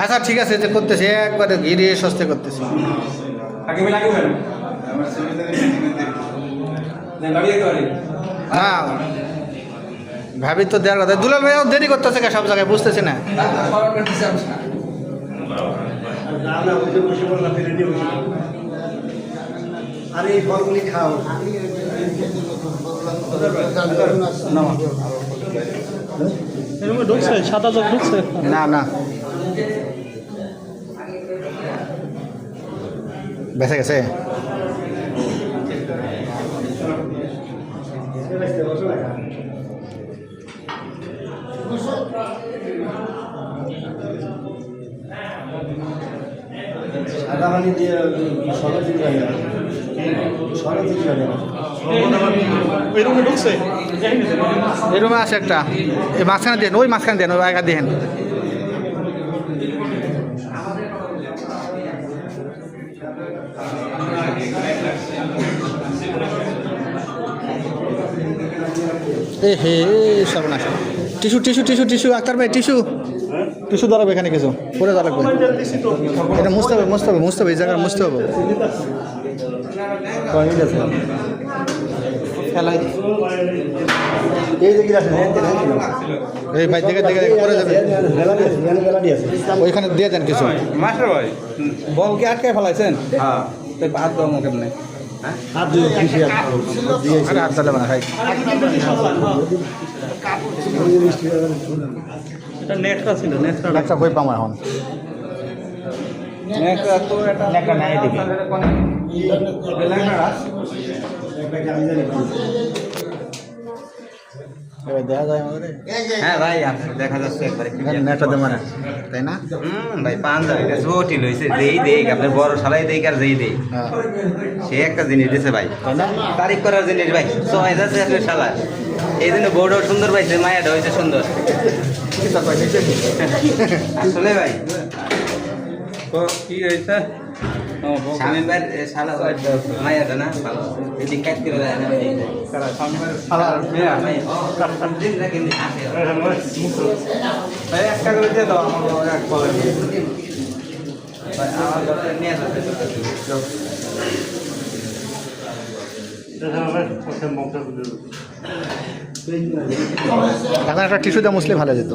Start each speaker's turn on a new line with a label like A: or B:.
A: আচ্ছা ঠিক আছে, যে করতেছি একবারে ঘিরে সস্তে করতেছি। হ্যাঁ ভাবি তো দেওয়ার কথা। দুলাল ভাইও দেরি করতেছে সব জায়গায়, বুঝতেছি না।
B: আরে এই ফলগুলি খাও।
C: ঢুকছে সাদা জল ঢুকছে
A: না না বেঁচে গেছে।
B: সাদা পানি দিয়ে সরল দিতে লাগে, সরল দিতে লাগে।
C: ওই রুমে ঢুকছে
A: এই রুমে আছে একটা, এই মাঝখানে দেন, ওই মাঝখানে দেন, ওই আগা দেন। এ হে সর্বনাশ। Tissue tissue tissue tissue Akhtar ভাই টিস্যু টিস্যু দাঁড়াবে এখানে, কিছু পরে দাঁড়াবে। এটা মুছতে হবে মুছতে হবে মুছতে হবে, এই জায়গায় মুছতে হবে।
B: খেলাই এই যে গিলাস
A: এই ভাই দেখে দেখে পরে যাবে, ওইখানে দিয়ে দেন কিছু।
D: মাস্টার ভাই বল কি আটকে ফেলাইছেন? হ্যাঁ তাই হাত দেওয়া মুখে নেই।
B: হাত দিয়ে
A: আরে হাত তাহলে ভাই
C: এটা নেটটা ছিল, নেটটা
A: একটা বই পাবো এখন।
D: একটা নাই দিবি
A: এবার দেখা যায় আমাদের
D: হ্যাঁ ভাই দেখা যাচ্ছে একবারে
A: নেটটা দেবো না, তাই না?
D: ভাই পাঞ্জাবি জটিল হয়েছে, যেই দেখ আপনার বড় শালাই দেখ আর যেই দেখ
A: হ্যাঁ
D: সে একটা জিনিস দিছে ভাই, তারিফ করার জিনিস ভাই। সময় যাচ্ছে আপনার শালা, এই জন্য বউটাও সুন্দর পাইছে, মায়াটা হয়েছে সুন্দর আসলে ভাই। তো কি হয়েছে স্বামী ভাই শালা মায়াটা না এদিক কাজ করে দেয় না একটা করে দিয়ে দাও আমার এক বলে আমার দরকার নিয়ে
A: এখন একটা টিস্যু দিয়ে মুছলে ভালো যেত।